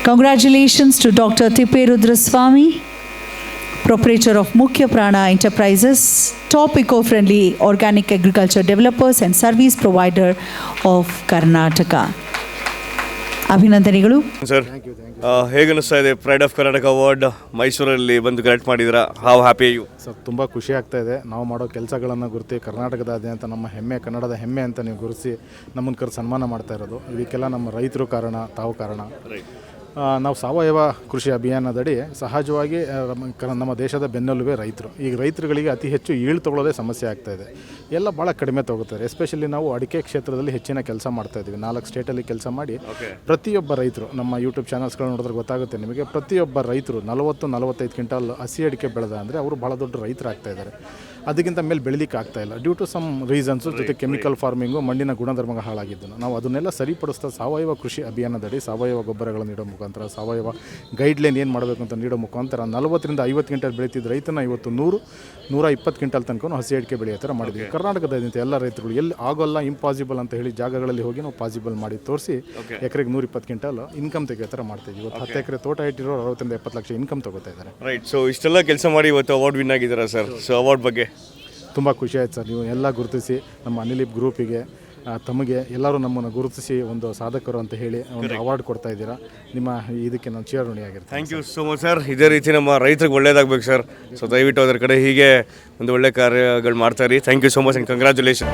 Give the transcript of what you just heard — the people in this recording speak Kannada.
Congratulations to Dr. Tipperudra Swami, proprietor of Mukhya Prana Enterprises, top eco-friendly organic agriculture developers and service provider of Karnataka. ಅಭಿನಂದನೆಗಳು ಸರ್. ಹೇಗೆ ಅನಿಸ್ತಾ ಇದೆ ಪ್ರೈಡ್ ಆಫ್ ಕರ್ನಾಟಕ ಅವಾರ್ಡ್ ಮೈಸೂರಲ್ಲಿ ಬಂದು ಕಲೆಕ್ಟ್ ಮಾಡಿದ್ದೀರಾ? How happy you? ಸರ್ ತುಂಬ ಖುಷಿ ಆಗ್ತಾ ಇದೆ. ನಾವು ಮಾಡೋ ಕೆಲಸಗಳನ್ನು ಗುರುತಿ ಕರ್ನಾಟಕದಾದ್ಯಂತ ನಮ್ಮ ಹೆಮ್ಮೆ, ಕನ್ನಡದ ಹೆಮ್ಮೆ ಅಂತ ನೀವು ಗುರುತಿಸಿ ನಮ್ಮನ್ನು ಕರೆದು ಸನ್ಮಾನ ಮಾಡ್ತಾ ಇರೋದು, ಇದಕ್ಕೆಲ್ಲ ನಮ್ಮ ರೈತರು ಕಾರಣ, ತಾವು ಕಾರಣ. ನಾವು ಸಾವಯವ ಕೃಷಿ ಅಭಿಯಾನದಡಿ ಸಹಜವಾಗಿ ನಮ್ಮ ದೇಶದ ಬೆನ್ನೆಲುಬೆ ರೈತರು. ಈಗ ರೈತರುಗಳಿಗೆ ಅತಿ ಹೆಚ್ಚು ಈಳು ತೊಗೊಳ್ಳೋದೇ ಸಮಸ್ಯೆ ಆಗ್ತಾಯಿದೆ. ಎಲ್ಲ ಭಾಳ ಕಡಿಮೆ ತೊಗೋತಾರೆ. ಎಸ್ಪೆಷಲಿ ನಾವು ಅಡಿಕೆ ಕ್ಷೇತ್ರದಲ್ಲಿ ಹೆಚ್ಚಿನ ಕೆಲಸ ಮಾಡ್ತಾಯಿದ್ದೀವಿ. 4 ಸ್ಟೇಟಲ್ಲಿ ಕೆಲಸ ಮಾಡಿ ಪ್ರತಿಯೊಬ್ಬ ರೈತರು, ನಮ್ಮ ಯೂಟ್ಯೂಬ್ ಚಾನಲ್ಸ್ಗಳು ನೋಡಿದ್ರೆ ಗೊತ್ತಾಗುತ್ತೆ ನಿಮಗೆ, ಪ್ರತಿಯೊಬ್ಬ ರೈತರು 40-45 ಕ್ವಿಂಟಲ್ ಹಸಿ ಅಡಿಕೆ ಬೆಳೆದ ಅಂದರೆ ಅವರು ಭಾಳ ದೊಡ್ಡ ರೈತರಾಗ್ತಾಯಿದ್ದಾರೆ. ಅದಕ್ಕಿಂತ ಮೇಲೆ ಬೆಳಿಲಿಕ್ಕೆ ಆಗ್ತಾಯಿಲ್ಲ ಡ್ಯೂ ಟು ಸಮ್ ರೀಸನ್ಸು. ಜೊತೆ ಕೆಮಿಕಲ್ ಫಾರ್ಮಿಂಗು, ಮಣ್ಣಿನ ಗುಣಧರ್ಮ ಹಾಳಾಗಿದ್ದನು. ನಾವು ಅದನ್ನೆಲ್ಲ ಸರಿಪಡಿಸ್ತಾ ಸಾವಯವ ಕೃಷಿ ಅಭಿಯಾನದಡಿ ಸಾವಯವ ಗೊಬ್ಬರಗಳನ್ನು ನೀಡೋ ಮುಖಾಂತರ, ಸಾವಯವ ಗೈಡ್ಲೈನ್ ಏನು ಮಾಡಬೇಕು ಅಂತ ನೀಡೋ ಮುಖಾಂತರ 40-50 ಕ್ವಿಂಟಲ್ ಬೆಳೀತಿದ್ದ ರೈತನ ಇವತ್ತು 100-120 ಕ್ವಿಂಟಲ್ ತನಕ ಹಸಿ ಅಡಿಕೆ ಬೆಳೆಯೋ ಥರ ಮಾಡಿದ್ವಿ. ಕರ್ನಾಟಕದಾದ್ಯಂತ ಎಲ್ಲ ರೈತರುಗಳು ಎಲ್ಲಿ ಆಗೋಲ್ಲ, ಇಂಪಾಸಿಬಲ್ ಅಂತ ಹೇಳಿ ಜಾಗಗಳಲ್ಲಿ ಹೋಗಿ ನಾವು ಪಾಸಿಬಲ್ ಮಾಡಿ ತೋರಿಸಿ ಎಕರೆಗೆ 120 ಕ್ವಿಂಟಲ್ ಇನ್ಕಮ್ ತೆಗೆಯೋ ಥರ ಮಾಡ್ತೀವಿ. ಇವತ್ತು 10 ಎಕರೆ ತೋಟ ಇಟ್ಟಿರೋ 60-70 ಲಕ್ಷ ಇನ್ಕಮ್ ತಗೋತಾ ಇದ್ದಾರೆ. ರೈಟ್. ಸೊ ಇಷ್ಟೆಲ್ಲ ಕೆಲಸ ಮಾಡಿ ಇವತ್ತು ಅವಾರ್ಡ್ ವಿನ್ ಆಗಿದ್ದೀರಾ ಸರ್. ಸೊ ಅವಾರ್ಡ್ ಬಗ್ಗೆ ತುಂಬ ಖುಷಿ ಆಯ್ತು ಸರ್. ನೀವು ಎಲ್ಲ ಗುರುತಿಸಿ ನಮ್ಮ ಅನಿಲಿಪ್ ಗ್ರೂಪಿಗೆ, ತಮಗೆ ಎಲ್ಲರೂ ನಮ್ಮನ್ನು ಗುರುತಿಸಿ ಒಂದು ಸಾಧಕರು ಅಂತ ಹೇಳಿ ಒಂದು ಅವಾರ್ಡ್ ಕೊಡ್ತಾ ಇದ್ದೀರಾ. ನಿಮ್ಮ ಇದಕ್ಕೆ ನಾನು ಚಿರಋಣಿಯಾಗಿರ್ತೀನಿ. Thank you so much sir. ಇದೇ ರೀತಿ ನಮ್ಮ ರೈತರಿಗೆ ಒಳ್ಳೇದಾಗಬೇಕು ಸರ್. ಸೊ ದಯವಿಟ್ಟು ಅದರ ಕಡೆ ಹೀಗೆ ಒಂದು ಒಳ್ಳೆ ಕಾರ್ಯಗಳು ಮಾಡ್ತಾ ಇರಿ. Thank you so much and congratulation.